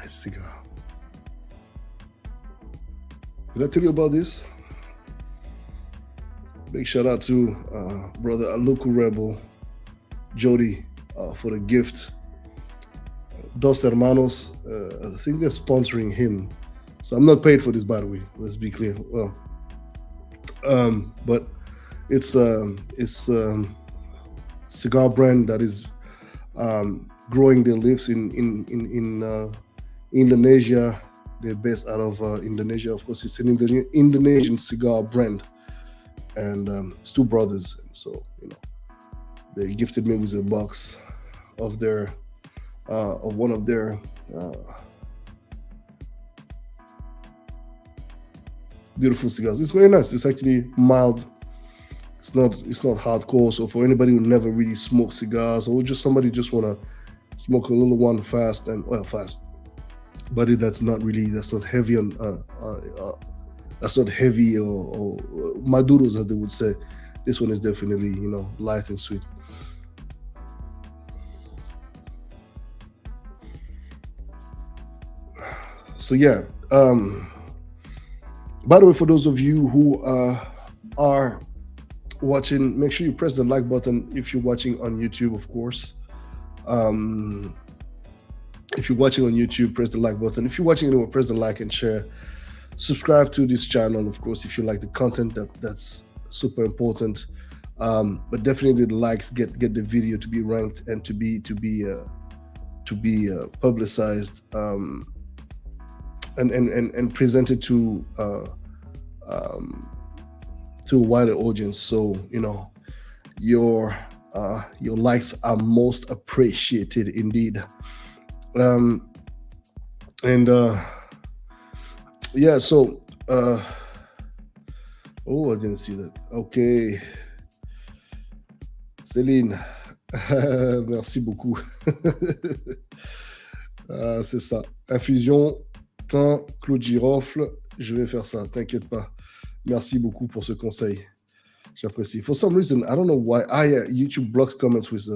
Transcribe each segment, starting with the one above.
Nice cigar. Did I tell you about this? Big shout out to brother, a local rebel, Jody, for the gift. Dos Hermanos, I think they're sponsoring him. So I'm not paid for this, by the way. Let's be clear. Well, but it's cigar brand that is growing their leaves in Indonesia. They're based out of Indonesia. Of course, it's an Indonesian cigar brand, and it's two brothers. So they gifted me with a box of their of one of their beautiful cigars. It's very nice. It's actually mild. It's not hardcore. So for anybody who never really smoked cigars, or just somebody just want to smoke a little one fast, but that's not heavy on that's not heavy or maduros, as they would say. This one is definitely light and sweet. So yeah. By the way, for those of you who are watching, make sure you press the like button if you're watching on YouTube, of course. If you're watching on YouTube, press the like button. If you're watching anywhere, press the like and share. Subscribe to this channel, of course, if you like the content. That's super important. But definitely the likes get the video to be ranked and to be publicized and presented to a wider audience. So your likes are most appreciated indeed. Yeah, so oh, I didn't see that. Okay, Céline, merci beaucoup. C'est ça, infusion thym, clou de girofle, je vais faire ça, t'inquiète pas. Merci beaucoup pour ce conseil. J'apprécie. For some reason, I don't know why. YouTube blocks comments with,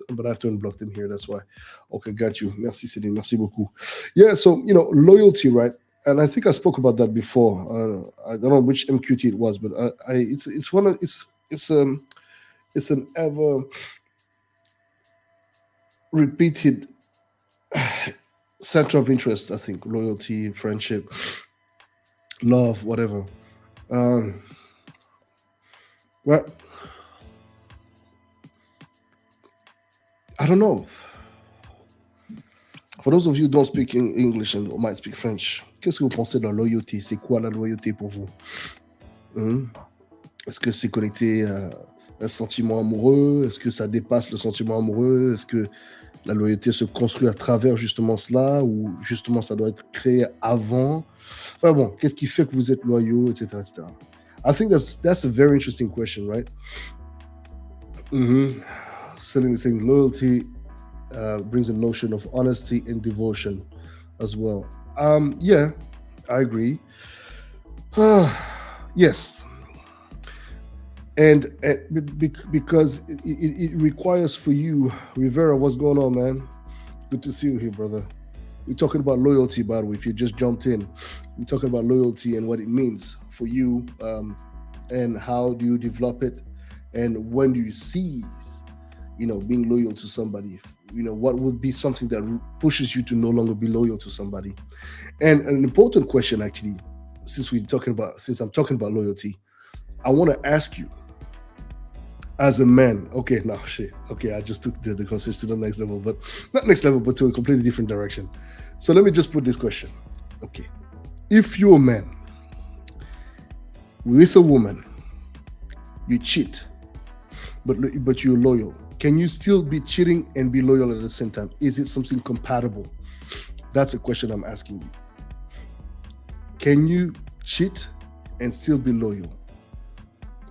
but I have to unblock them here. That's why. Okay, got you. Merci, Céline. Merci beaucoup. Yeah, so loyalty, right? And I think I spoke about that before. I don't know which MQT it was, but it's an ever repeated center of interest. I think loyalty, friendship, love, whatever. Well, I don't know. For those of you who don't speak English and might speak French, qu'est-ce que vous pensez de la loyauté? C'est quoi la loyauté pour vous? Est-ce que c'est connecté à un sentiment amoureux? Est-ce que ça dépasse le sentiment amoureux? Est-ce que la loyauté se construit à travers justement cela, ou justement ça doit être créé avant? Enfin bon, qu'est-ce qui fait que vous êtes loyaux, etc., etc. I think that's a very interesting question, right? Saying loyalty brings a notion of honesty and devotion as well. Yeah, I agree. Yes. And because it requires for you, Rivera, what's going on, man? Good to see you here, brother. We're talking about loyalty, by the way, if you just jumped in. We're talking about loyalty and what it means for you, and how do you develop it, and when do you cease, being loyal to somebody? What would be something that pushes you to no longer be loyal to somebody? And an important question, actually, since I'm talking about loyalty, I want to ask you, as a man, okay, I just took the conversation to the next level, but not next level, but to a completely different direction. So let me just put this question. Okay, if you're a man with a woman, you cheat, but you're loyal, can you still be cheating and be loyal at the same time? Is it something compatible? That's a question I'm asking you. Can you cheat and still be loyal?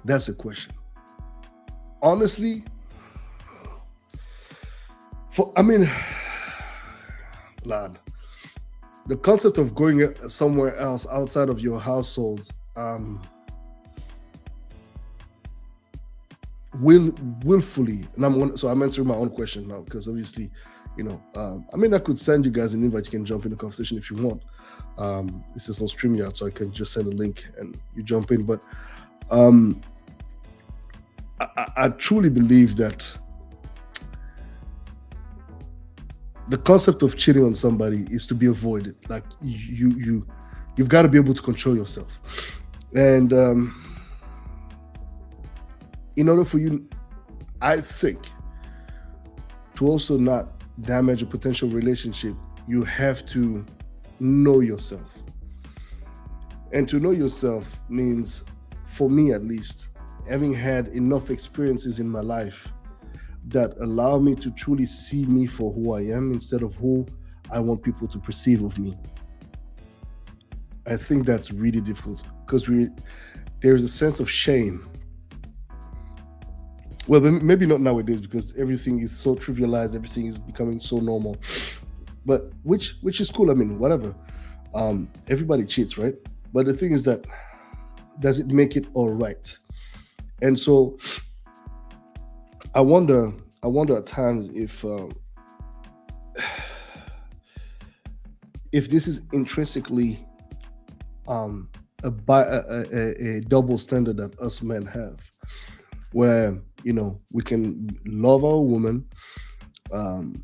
That's a question. Honestly, lad, the concept of going somewhere else outside of your household willfully, and I'm answering my own question now, because obviously I could send you guys an invite. You can jump in the conversation if you want. This is on StreamYard, so I can just send a link and you jump in. But I truly believe that the concept of cheating on somebody is to be avoided. Like you've got to be able to control yourself, and in order for you, I think, to also not damage a potential relationship, you have to know yourself. And to know yourself means, for me at least, having had enough experiences in my life that allow me to truly see me for who I am instead of who I want people to perceive of me. I think that's really difficult because there's a sense of shame. Well, maybe not nowadays because everything is so trivialized, everything is becoming so normal. But which is cool. I mean, whatever. Everybody cheats, right? But the thing is that, does it make it all right? And so I wonder at times if this is intrinsically a double standard that us men have, where we can love our woman and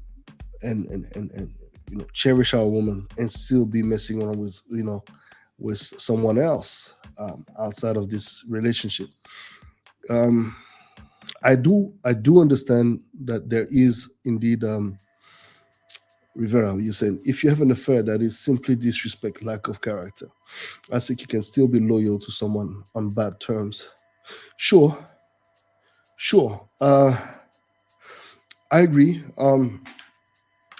cherish our woman and still be messing around with someone else outside of this relationship. I do understand that there is indeed, Rivera, you're saying if you have an affair that is simply disrespect, lack of character, I think you can still be loyal to someone on bad terms. Sure. I agree.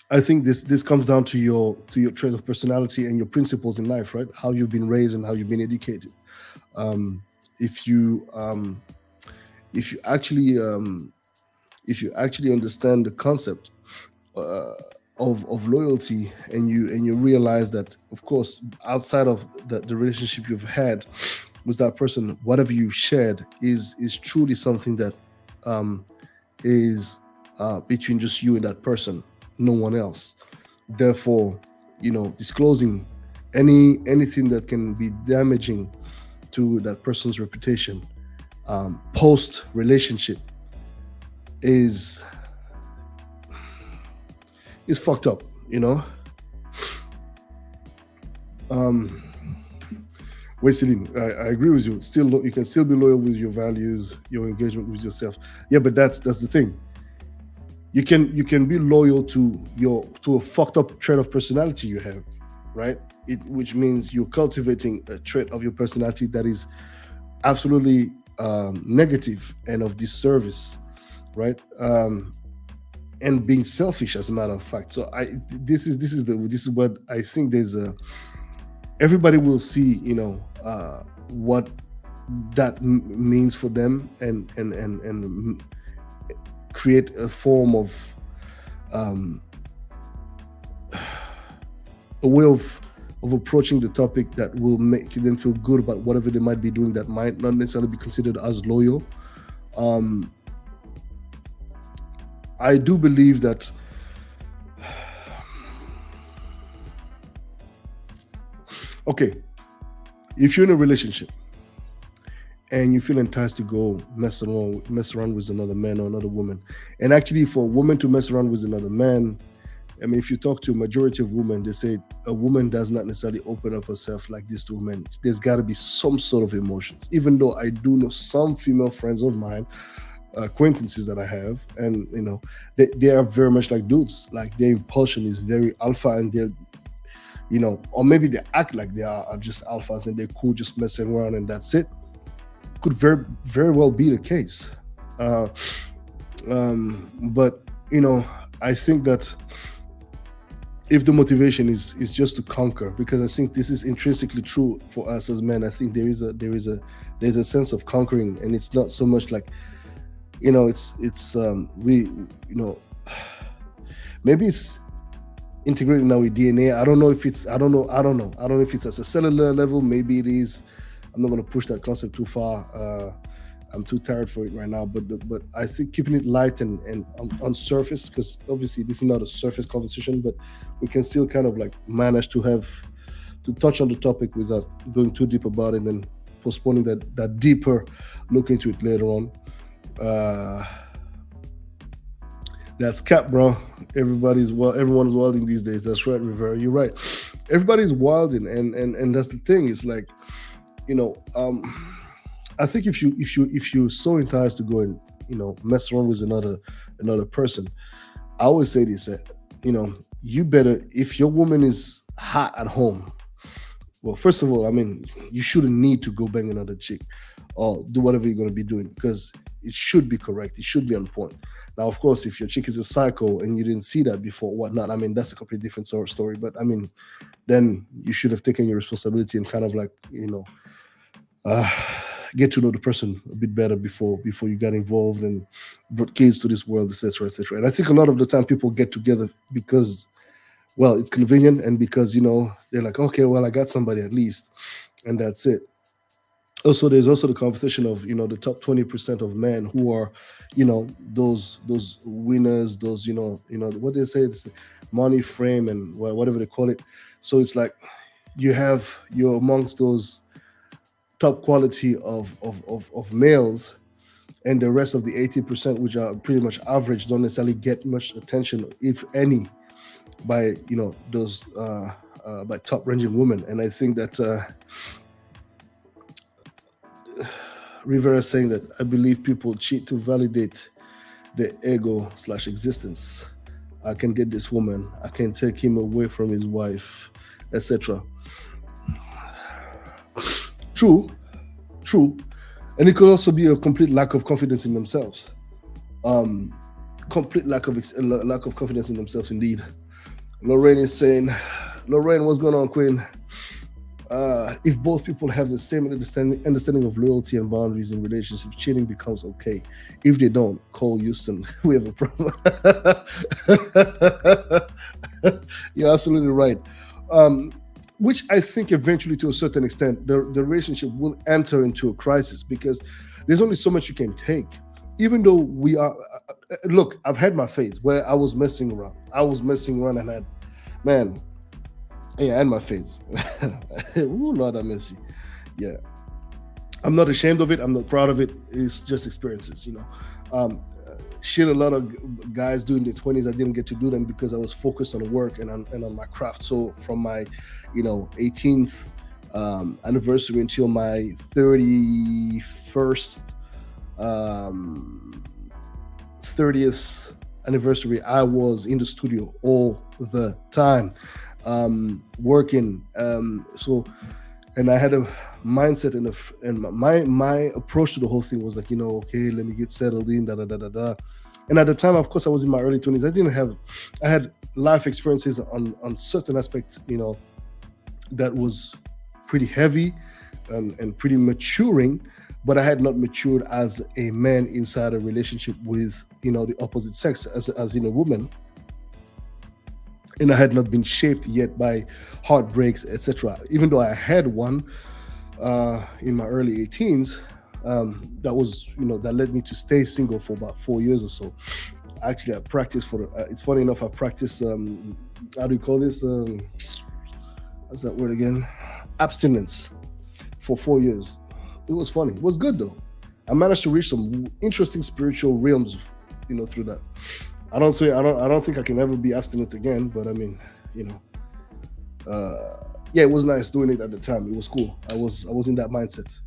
I think this comes down to your trait of personality and your principles in life, right? How you've been raised and how you've been educated. If you actually understand the concept of loyalty, and you realize that, of course, outside of the relationship you've had with that person, whatever you've shared is truly something that is between just you and that person, no one else. Therefore, disclosing anything that can be damaging to that person's reputation post relationship is fucked up, Wait, Celine, I agree with you. You can still be loyal with your values, your engagement with yourself. Yeah, but that's the thing. You can be loyal to a fucked up trait of personality you have, right? Which means you're cultivating a trait of your personality that is absolutely negative and of disservice, right? And being selfish, as a matter of fact. So this is what I think. Everybody will see, what that means for them, and create a form of a way of approaching the topic that will make them feel good about whatever they might be doing that might not necessarily be considered as loyal. I do believe that okay, if you're in a relationship and you feel enticed to go mess around with another man or another woman, and actually for a woman to mess around with another man, I mean, if you talk to a majority of women, they say a woman does not necessarily open up herself like this to men. There's got to be some sort of emotions, even though I do know some female friends of mine, acquaintances that I have, and they are very much like dudes. Like their impulsion is very alpha, and they're, or maybe they act like they are just alphas and they're cool just messing around and that's it. Could very, very well be the case. But I think that if the motivation is just to conquer, because I think this is intrinsically true for us as men, I think there's a sense of conquering, and it's not so much like, maybe it's integrated in our DNA. I don't know if it's at a cellular level. Maybe it is. I'm not going to push that concept too far. I'm too tired for it right now. But I think keeping it light and on surface, because obviously this is not a surface conversation, but we can still kind of like manage to touch on the topic without going too deep about it and postponing that deeper look into it later on. Uh, that's cap, bro. Everyone's wilding these days. That's right, Rivera. You're right. Everybody's wilding, and that's the thing. It's like, you know, I think if you're so enticed to go and mess around with another person, I always say this. You better, if your woman is hot at home. Well, first of all, I mean, you shouldn't need to go bang another chick or do whatever you're going to be doing, because it should be correct. It should be on point. Now, of course, if your chick is a psycho and you didn't see that before, whatnot, I mean, that's a completely different sort of story. But I mean, then you should have taken your responsibility and kind of like, uh, get to know the person a bit better before you got involved and brought kids to this world, etc., etc. And I think a lot of the time people get together because, well, it's convenient, and because they're like, okay, well, I got somebody at least, and that's it. Also, there's also the conversation of the top 20% of men who are those winners, those what they say, this money frame and whatever they call it. So it's like you're amongst those top quality of males, and the rest of the 80%, which are pretty much average, don't necessarily get much attention, if any, by those by top ranging women. And I think that Rivera is saying that I believe people cheat to validate their ego/existence. I can get this woman, I can take him away from his wife, etc. True, true. And it could also be a complete lack of confidence in themselves. Complete lack of confidence in themselves, indeed. Lorraine is saying, Lorraine, what's going on, Queen? If both people have the same understanding of loyalty and boundaries in relationships, cheating becomes okay. If they don't, call Houston. We have a problem. You're absolutely right. Which I think eventually, to a certain extent, the relationship will enter into a crisis, because there's only so much you can take. Even though we are, look, I've had my phase where I was messing around. And had, man, yeah, I had my phase. Ooh, Lord, I'm messy. Yeah. I'm not ashamed of it. I'm not proud of it. It's just experiences, Shit, a lot of guys doing their 20s, I didn't get to do them because I was focused on work and on my craft. So from my 18th anniversary until my 31st 30th anniversary, I was in the studio all the time, working. And I had a mindset, and my approach to the whole thing was like, okay, let me get settled in, da da da da da. And at the time, of course, I was in my early 20s. I had life experiences on certain aspects, that was pretty heavy and pretty maturing, but I had not matured as a man inside a relationship with, the opposite sex, as in a woman. And I had not been shaped yet by heartbreaks, etc. Even though I had one in my early 18s, that was, that led me to stay single for about 4 years or so. Actually, I practiced it's funny enough, I practiced, how do you call this? What's that word again? Abstinence for 4 years. It was funny. It was good though. I managed to reach some interesting spiritual realms, through that. I don't think I can ever be abstinent again, but I mean, yeah, it was nice doing it at the time. It was cool. I was in that mindset,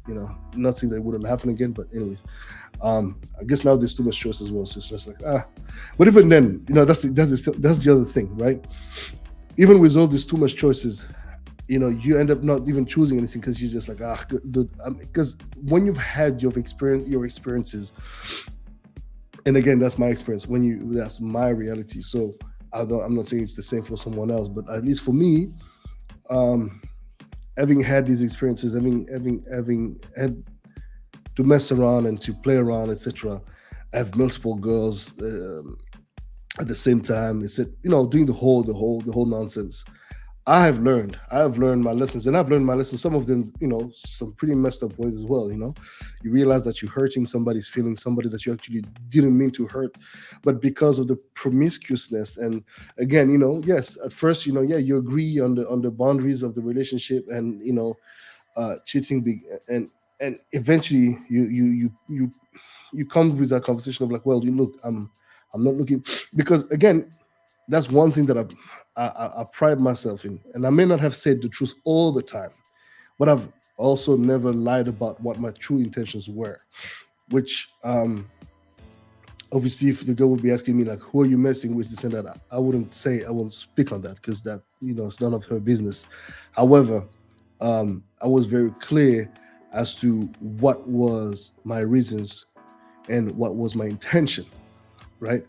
not saying that it wouldn't happen again, but anyways, I guess now there's too much choice as well. So it's just like, but even then, that's the other thing, right? Even with all these too much choices, you end up not even choosing anything, because you're just like, because when you've had your experiences, and again, that's my experience. That's my reality. So I'm not saying it's the same for someone else, but at least for me, having had these experiences, having had to mess around and to play around, etc. I have multiple girls at the same time. It's doing the whole nonsense. I have learned my lessons, and I've learned my lessons. Some of them, some pretty messed up ways as well. You realize that you're hurting somebody's feelings, somebody that you actually didn't mean to hurt, but because of the promiscuousness. And again, yes, at first, yeah, you agree on the boundaries of the relationship, and cheating big, and eventually you come with that conversation of like, well, you look, I'm not looking, because again, that's one thing that I pride myself in, and I may not have said the truth all the time, but I've also never lied about what my true intentions were. Which obviously, if the girl would be asking me like, "Who are you messing with?" This and that, I wouldn't speak on that, because that it's none of her business. However, I was very clear as to what was my reasons and what was my intention, right?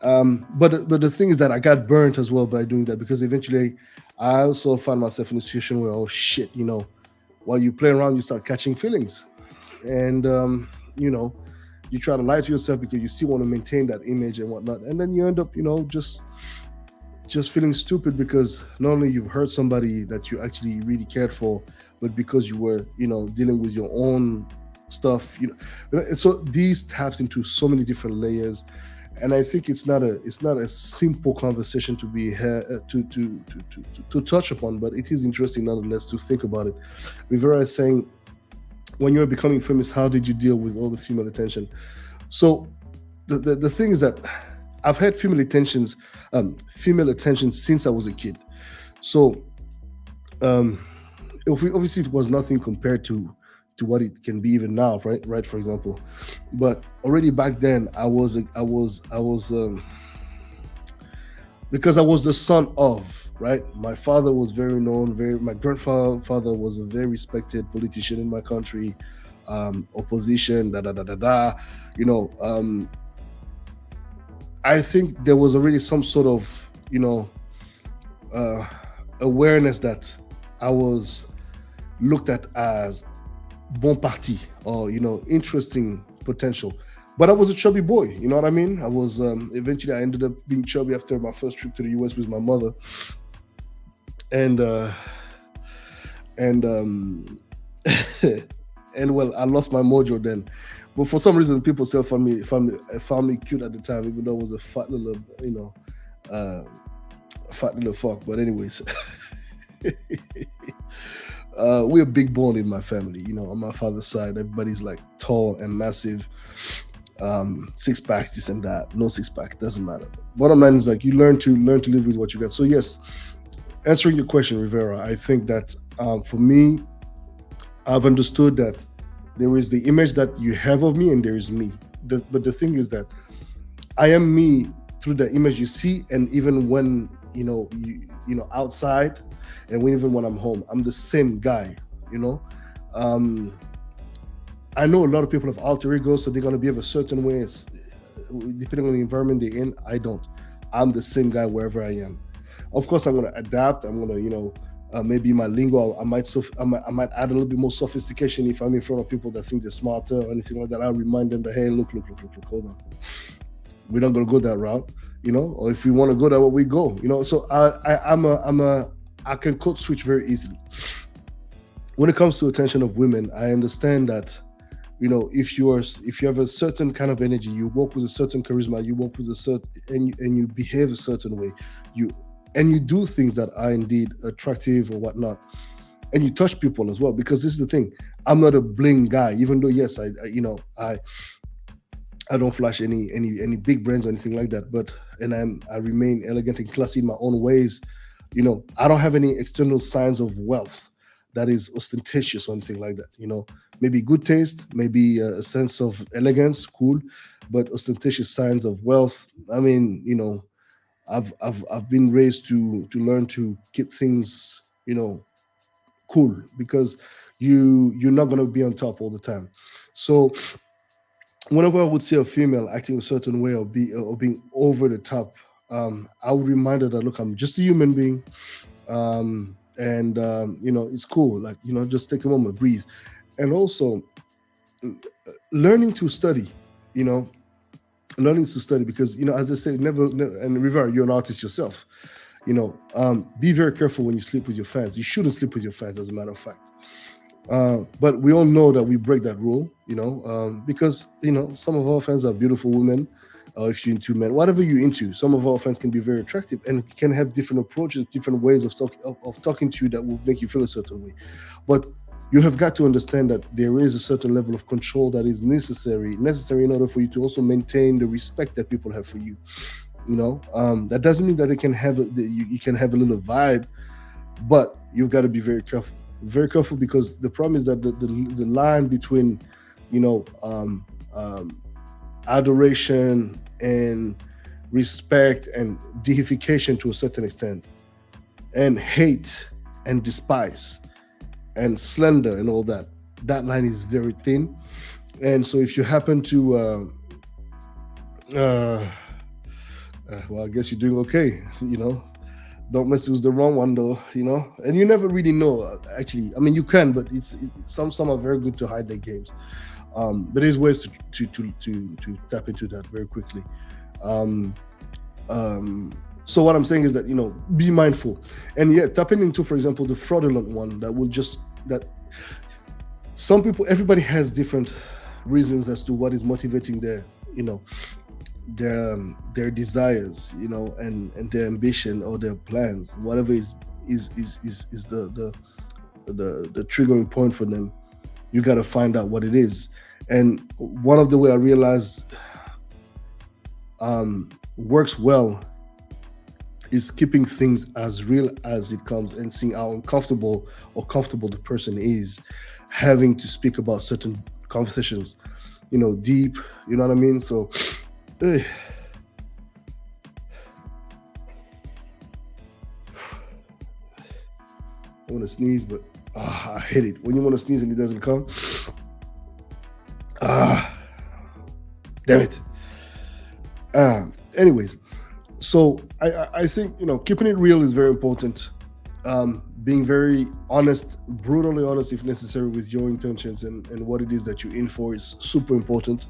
But the thing is that I got burnt as well by doing that, because eventually I also found myself in a situation where, oh shit, while you play around, you start catching feelings, and you try to lie to yourself because you still want to maintain that image and whatnot, and then you end up, just feeling stupid, because not only you've hurt somebody that you actually really cared for, but because you were, dealing with your own stuff, And so these taps into so many different layers, and I think it's not a simple conversation to be to touch upon, but it is interesting nonetheless to think about it. Rivera is saying, when you were becoming famous, how did you deal with all the female attention? So the thing is that I've had female attention since I was a kid. So obviously it was nothing compared to what it can be even now, right? For example, but already back then I was because I was the son of, right? My father was very known, my grandfather was a very respected politician in my country, opposition, I think there was already some sort of, awareness that I was looked at as bon parti, or interesting potential. But I was a chubby boy, you know what I mean? I was eventually I ended up being chubby after my first trip to the US with my mother, and and and well, I lost my mojo then. But for some reason, people still found me cute at the time, even though I was a fat little, fat little fuck. But anyways, we're big boned in my family. On my father's side, everybody's like tall and massive, six packs, this and that. No six pack, doesn't matter. Bottom line is like you learn to live with what you got. So yes, answering your question, Rivera, I think that for me, I've understood that there is the image that you have of me, and there is me. But the thing is that I am me through the image you see, and even when outside, and even when I'm home, I'm the same guy. I know a lot of people have alter egos, so they're gonna behave a certain way, depending on the environment they're in. I don't. I'm the same guy wherever I am. Of course, I'm gonna adapt. I'm gonna, maybe my lingo, I might add a little bit more sophistication if I'm in front of people that think they're smarter or anything like that. I'll remind them that, hey, look, hold on. We're not gonna go that route, or if we want to go that way, we go, So I can code switch very easily. When it comes to attention of women, I understand that, if you have a certain kind of energy, you walk with a certain charisma, you walk with a certain, and you behave a certain way, and you do things that are indeed attractive or whatnot, and you touch people as well. Because this is the thing, I'm not a bling guy, even though yes, I don't flash any big brands or anything like that, but I remain elegant and classy in my own ways. I don't have any external signs of wealth that is ostentatious or anything like that. Maybe good taste, maybe a sense of elegance, cool, but ostentatious signs of wealth, I mean, I've been raised to learn to keep things, cool, because you're not gonna be on top all the time. So whenever I would see a female acting a certain way or being over the top, I would remind her that, look, I'm just a human being, and it's cool. Like, just take a moment, breathe, and also learning to study. Learning to study, because as I say, never. And Rivera, you're an artist yourself. Be very careful when you sleep with your fans. You shouldn't sleep with your fans, as a matter of fact. But we all know that we break that rule, because some of our fans are beautiful women. If you're into men, whatever you're into, some of our fans can be very attractive and can have different approaches, different ways of talking to you that will make you feel a certain way. But you have got to understand that there is a certain level of control that is necessary in order for you to also maintain the respect that people have for you. That doesn't mean that you can have a little vibe, but you've got to be very careful, because the problem is that the line between adoration and respect and deification to a certain extent, and hate and despise and slander and all that line is very thin. And so if you happen to well, I guess you're doing okay. Don't mess with the wrong one though. And you never really know. Actually, I mean, you can, but it's some are very good to hide their games. But there's ways to tap into that very quickly. So what I'm saying is that be mindful, and tapping into, for example, the fraudulent one that some people, everybody has different reasons as to what is motivating their desires, and their ambition or their plans, whatever is the triggering point for them. You got to find out what it is. And one of the way I realized works well is keeping things as real as it comes, and seeing how uncomfortable or comfortable the person is having to speak about certain conversations, deep, you know what I mean? So I want to sneeze, but I hate it when you want to sneeze and it doesn't come. Damn it. Anyways, so I think keeping it real is very important. Being very honest, brutally honest if necessary, with your intentions and what it is that you're in for is super important.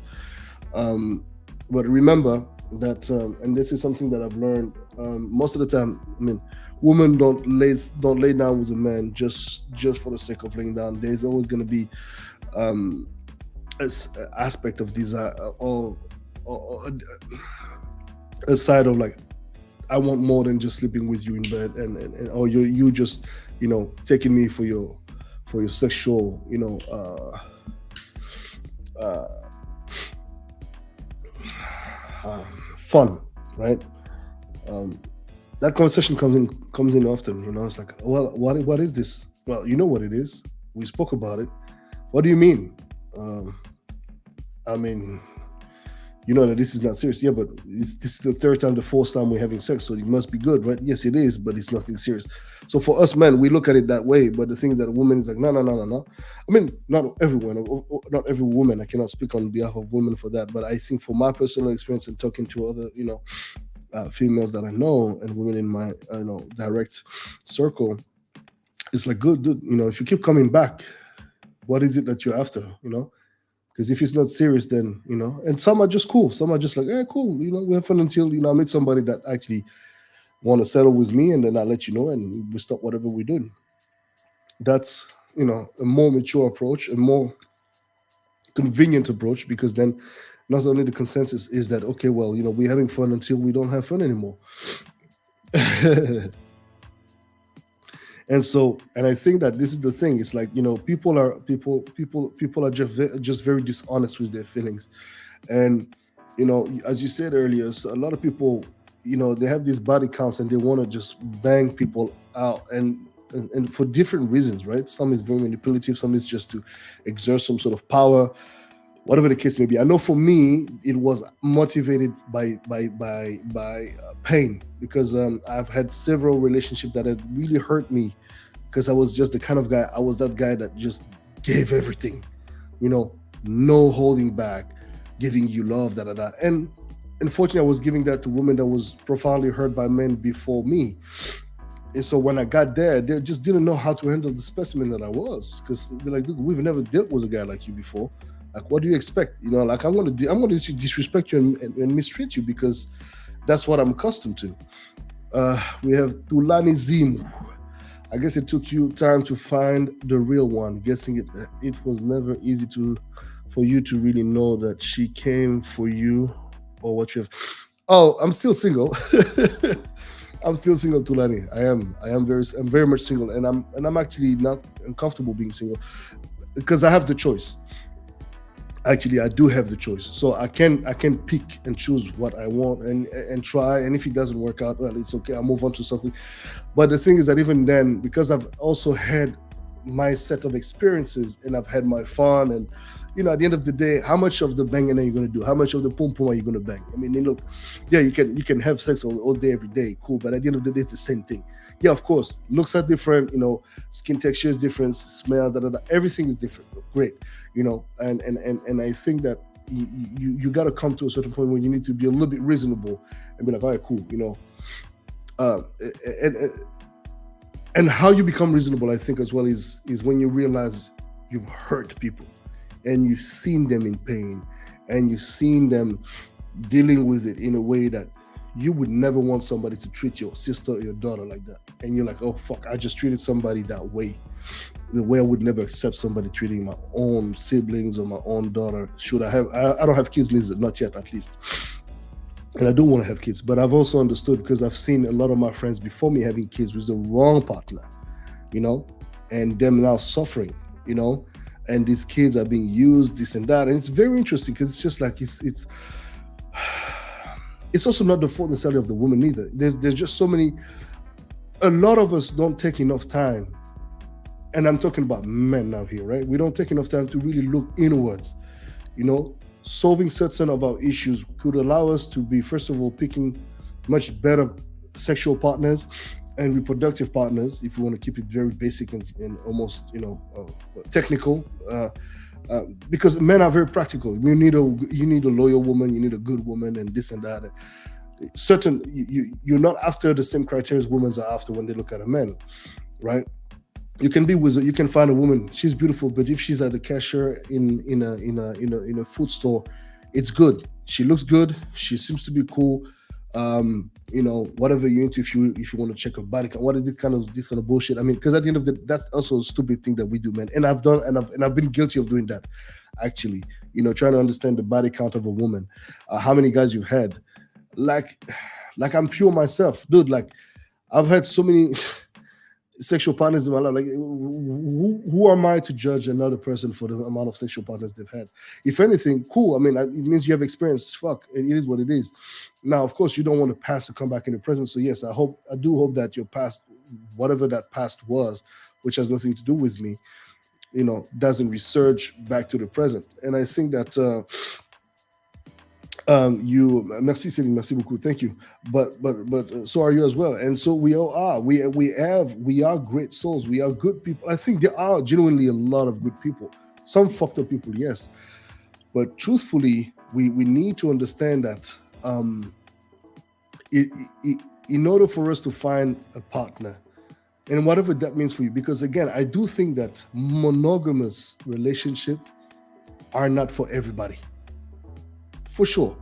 But remember that, and this is something that I've learned most of the time. I mean, women don't lay down with a man just for the sake of laying down. There's always going to be an aspect of desire, or a side of like, I want more than just sleeping with you in bed, and or you just taking me for your sexual fun, right? That conversation comes in often. It's like, well, what is this? Well, you know what it is. We spoke about it. What do you mean? I mean, that this is not serious. Yeah, but this is the third time, the fourth time we're having sex, so it must be good, right? Yes, it is, but it's nothing serious. So for us men, we look at it that way. But the thing is that a woman is like, no. I mean, not everyone, not every woman. I cannot speak on behalf of women for that. But I think for my personal experience and talking to other, females that I know and women in my, direct circle, it's like, good, dude. If you keep coming back, what is it that you're after? Because if it's not serious, then and some are just cool. Some are just like, cool. We have fun until I meet somebody that actually want to settle with me, and then I let you know, and we stop whatever we're doing. That's a more mature approach, a more convenient approach, because then not only the consensus is that, okay, well, we're having fun until we don't have fun anymore. And I think that this is the thing. It's like, people are just very dishonest with their feelings. And, as you said earlier, so a lot of people, they have these body counts and they want to just bang people out, and for different reasons, right? Some is very manipulative, some is just to exert some sort of power, whatever the case may be. I know for me, it was motivated by pain, because I've had several relationships that had really hurt me, because I was just the kind of guy, I was that guy that just gave everything, no holding back, giving you love, And unfortunately, I was giving that to women that was profoundly hurt by men before me. And so when I got there, they just didn't know how to handle the specimen that I was, because they're like, dude, we've never dealt with a guy like you before. Like, what do you expect? Like, I'm going to disrespect you and mistreat you, because that's what I'm accustomed to. We have Tulani Zim. I guess it took you time to find the real one. Guessing it was never easy for you to really know that she came for you or what you have. Oh, I'm still single. I'm still single, Tulani. I'm very much single, and I'm actually not uncomfortable being single because I have the choice. Actually, I do have the choice, so I can pick and choose what I want and try. And if it doesn't work out, well, it's okay. I'll move on to something. But the thing is that even then, because I've also had my set of experiences and I've had my fun, and at the end of the day, how much of the banging are you going to do? How much of the pum pum are you going to bang? I mean, look, yeah, you can have sex all day every day, cool. But at the end of the day, it's the same thing. Yeah, of course, looks are different. Skin texture is different, smell, everything is different. Great, and I think that you got to come to a certain point where you need to be a little bit reasonable and be like, all right, cool, uh, and and how you become reasonable, I think, as well, is when you realize you've hurt people and you've seen them in pain and you've seen them dealing with it in a way that you would never want somebody to treat your sister or your daughter like that. And you're like, oh fuck, I just treated somebody that way, the way I would never accept somebody treating my own siblings or my own daughter. Should I have? I don't have kids, Liz, not yet, at least. And I don't want to have kids, but I've also understood, because I've seen a lot of my friends before me having kids with the wrong partner, and them now suffering, and these kids are being used, this and that. And it's very interesting, because it's just like it's also not the fault necessarily of the woman either. There's just so many. A lot of us don't take enough time, and I'm talking about men now here, right? We don't take enough time to really look inwards. Solving certain of our issues could allow us to be, first of all, picking much better sexual partners and reproductive partners, if we want to keep it very basic and almost technical. Because men are very practical. You need a loyal woman, you need a good woman, and this and that. Certain you're not after the same criteria women are after when they look at a man, right? You can find a woman, she's beautiful, but if she's at the cashier in a food store, it's good. She looks good. She seems to be cool. Whatever you're into, if you want to check her body count, what is this kind of bullshit? I mean, because at the end of that's also a stupid thing that we do, man. And I've been guilty of doing that, actually. Trying to understand the body count of a woman, how many guys you've had, like I'm pure myself, dude. Like, I've had so many sexual partners in my life. Like, who am I to judge another person for the amount of sexual partners they've had? If anything, cool. I mean, it means you have experience. Fuck, it is what it is. Now, of course, you don't want the past to come back in the present. So yes, I do hope that your past, whatever that past was, which has nothing to do with me, doesn't resurge back to the present. And I think that merci Céline, merci beaucoup, thank you. But so are you as well, and so we all are. We are great souls. We are good people. I think there are genuinely a lot of good people. Some fucked up people, yes, but truthfully, we need to understand that in order for us to find a partner, and whatever that means for you, because again, I do think that monogamous relationships are not for everybody. For sure.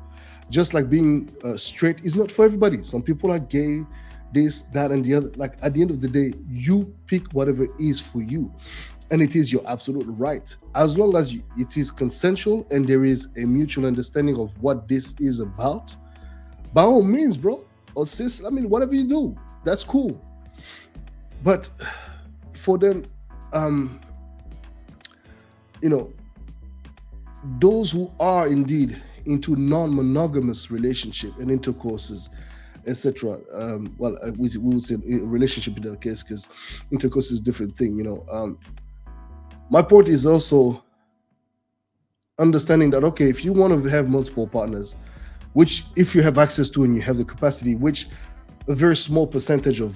Just like being straight is not for everybody. Some people are gay, this, that, and the other. Like, at the end of the day, you pick whatever is for you. And it is your absolute right. As long as it is consensual and there is a mutual understanding of what this is about, by all means, bro, or sis, I mean, whatever you do, that's cool. But for them, those who are indeed into non-monogamous relationship and intercourses, etc. We would say relationship in that case, because intercourse is a different thing. My point is also understanding that, okay, if you want to have multiple partners, which if you have access to and you have the capacity, which a very small percentage of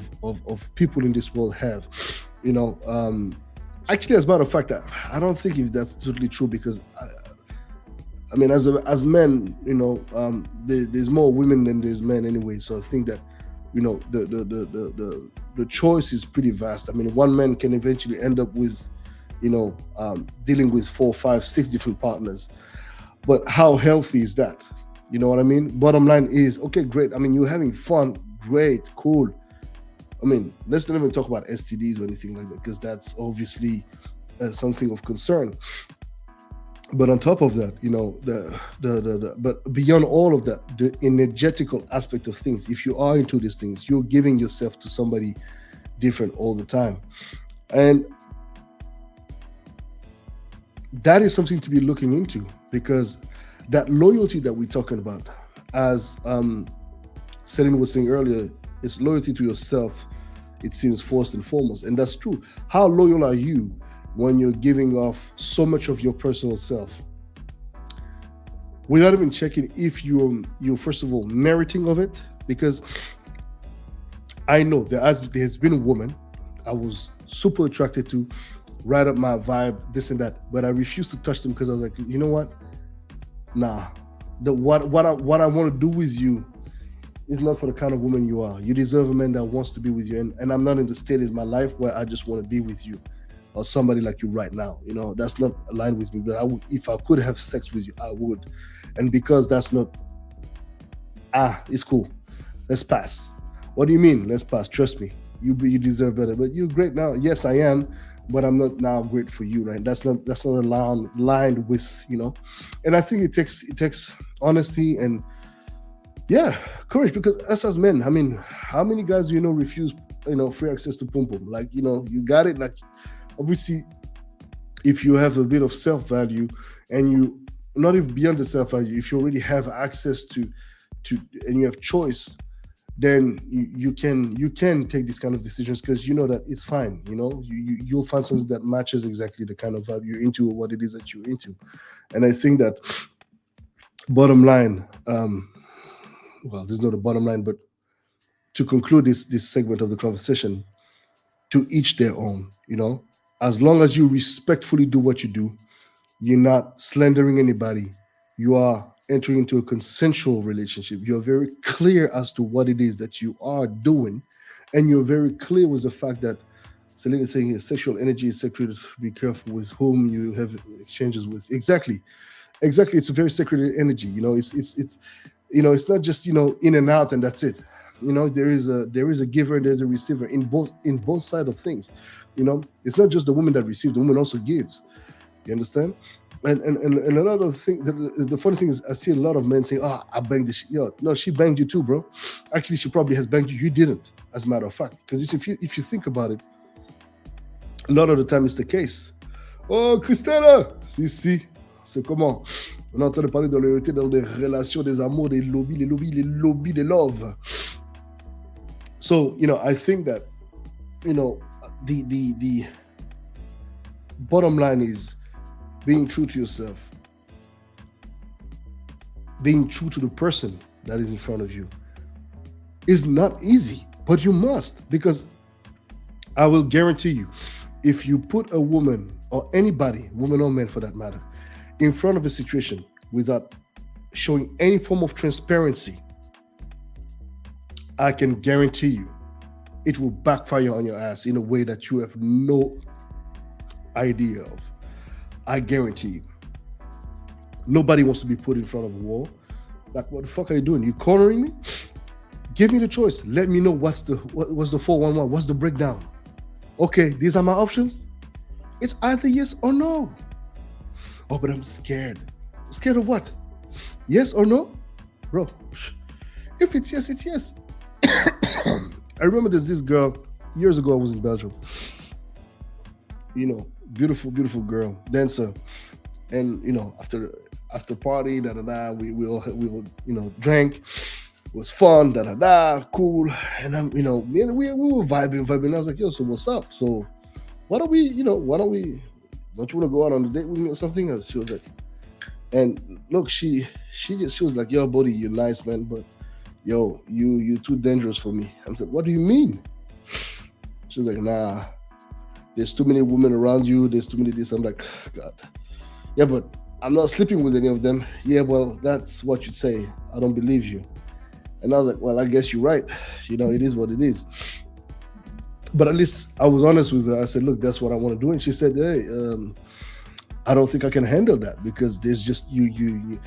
people in this world have, actually, as a matter of fact, I don't think if that's totally true, because I mean, as men, there's more women than there's men anyway. So I think that, the choice is pretty vast. I mean, one man can eventually end up with, dealing with 4, 5, 6 different partners. But how healthy is that? You know what I mean? Bottom line is, okay, great. I mean, you're having fun, great, cool. I mean, let's not even talk about STDs or anything like that, because that's obviously something of concern. But on top of that, but beyond all of that, the energetical aspect of things, if you are into these things, you're giving yourself to somebody different all the time. And that is something to be looking into, because that loyalty that we're talking about, as Celine was saying earlier, it's loyalty to yourself, it seems, first and foremost. And that's true. How loyal are you when you're giving off so much of your personal self without even checking if you're first of all meriting of it? Because I know there's been a woman I was super attracted to, right up my vibe, this and that, but I refused to touch them because I was like, you know what? Nah, what I want to do with you is not for the kind of woman you are. You deserve a man that wants to be with you, and I'm not in the state in my life where I just want to be with you or somebody like you right now. That's not aligned with me. But if I could have sex with you, I would. And because that's not, it's cool. Let's pass. What do you mean? Let's pass. Trust me, you deserve better. But you're great now. Yes, I am, but I'm not now great for you, right? That's not aligned with, And I think it takes honesty and courage, because us as men, I mean, how many guys do refuse, free access to pum pum? Like, you got it. Like, obviously, if you have a bit of self-value, and you not even beyond the self-value, if you already have access to and you have choice, then you can take these kind of decisions, because you know that it's fine. You'll find something that matches exactly the kind of vibe you're into, or what it is that you're into. And I think that, bottom line, well, there's not a bottom line, but to conclude this segment of the conversation, to each their own. As long as you respectfully do what you do, you're not slandering anybody, you are entering into a consensual relationship, you're very clear as to what it is that you are doing, and you're very clear with the fact that Celine is saying here, sexual energy is sacred, be careful with whom you have exchanges with. Exactly. It's a very sacred energy. It's not just in and out and that's it. There is a giver, there's a receiver in both sides of things. It's not just the woman that receives, the woman also gives. You understand? And a lot of things. The funny thing is, I see a lot of men saying, I banged this. No, she banged you too, bro. Actually, she probably has banged you. You didn't, as a matter of fact. Because if you think about it, a lot of the time it's the case. Oh, Christella, si, c'est comment? On est en train de parler de loyauté dans des relations, des amours, des lobbies, des love. So, I think that, the bottom line is being true to yourself, being true to the person that is in front of you is not easy, but you must, because I will guarantee you, if you put a woman, or anybody, woman or man for that matter, in front of a situation without showing any form of transparency, I can guarantee you it will backfire on your ass in a way that you have no idea of. I guarantee you. Nobody wants to be put in front of a wall. Like, what the fuck are you doing? You cornering me? Give me the choice. Let me know what's the 411, what's the breakdown. Okay, these are my options. It's either yes or no. Oh, but I'm scared. Scared of what? Yes or no? Bro, if it's yes, it's yes. I remember there's this girl, years ago I was in Belgium. Beautiful, beautiful girl, dancer. And, after party, we all drank. It was fun, cool. And we were vibing. I was like, yo, so what's up? So why don't we, don't you want to go out on a date with me or something? And she was like, and look, she was like, yo, buddy, you're nice, man, but yo, you too dangerous for me. I said, what do you mean? She was like, nah, there's too many women around you, there's too many this. I'm like, God. Yeah, but I'm not sleeping with any of them. Yeah, well, that's what you say. I don't believe you. And I was like, well, I guess you're right. It is what it is. But at least I was honest with her. I said, look, that's what I want to do. And she said, hey, I don't think I can handle that, because there's just you.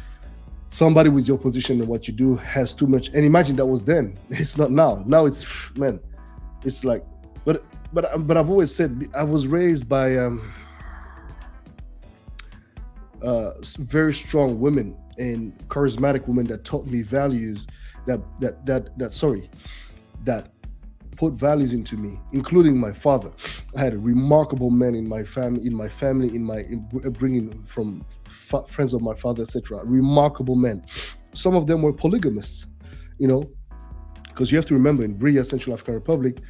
somebody with your position and what you do has too much. And imagine that was then. It's not now. Now it's, man, it's like, but I've always said, I was raised by very strong women and charismatic women that taught me values that put values into me, including my father. I had remarkable men in my family, bringing from friends of my father, etc. Remarkable men. Some of them were polygamists, because you have to remember, in Bria, Central African Republic,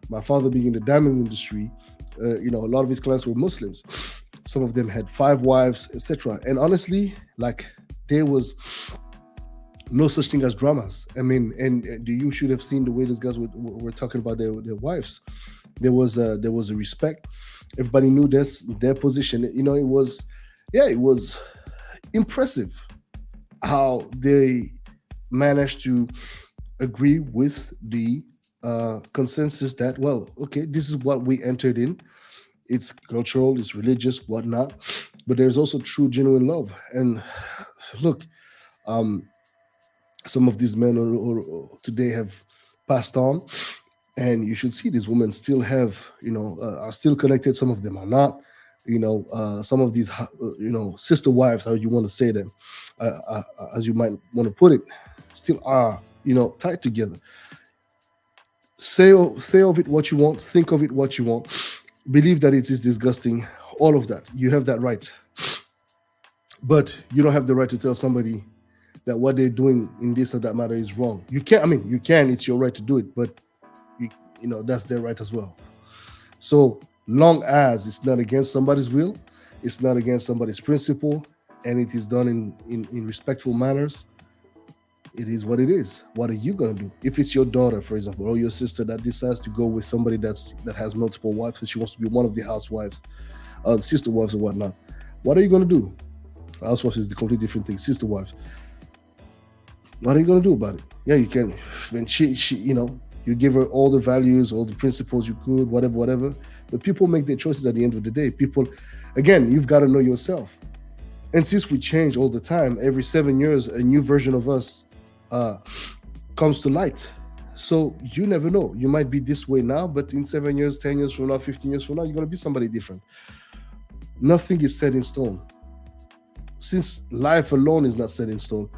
my father being in the diamond industry, a lot of his clients were Muslims. Some of them had 5 wives, etc. And honestly, like, there was no such thing as dramas. I mean, and you should have seen the way these guys were talking about their wives. There was a respect. Everybody knew their position. It was impressive how they managed to agree with the consensus that, well, okay, this is what we entered in. It's cultural, it's religious, whatnot, but there's also true, genuine love. And look, some of these men today have passed on, and you should see these women still have, are still connected. Some of them are not. Some of these, sister wives, how you want to say them, as you might want to put it, still are, tied together. Say of it what you want, think of it what you want, believe that it is disgusting, all of that. You have that right. But you don't have the right to tell somebody that what they're doing in this or that matter is wrong. You can, it's your right to do it, but that's their right as well. So long as it's not against somebody's will, it's not against somebody's principle, and it is done in respectful manners, it is what it is. What are you going to do? If it's your daughter, for example, or your sister that decides to go with somebody that has multiple wives, and she wants to be one of the housewives, sister wives or whatnot, what are you going to do? Housewives is the completely different thing. Sister wives, what are you going to do about it? Yeah, you can. When she you give her all the values, all the principles you could, whatever. But people make their choices at the end of the day. People, again, you've got to know yourself. And since we change all the time, every 7 years, a new version of us comes to light. So you never know. You might be this way now, but in 7 years, 10 years from now, 15 years from now, you're going to be somebody different. Nothing is set in stone. Since life alone is not set in stone,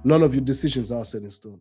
none of your decisions are set in stone.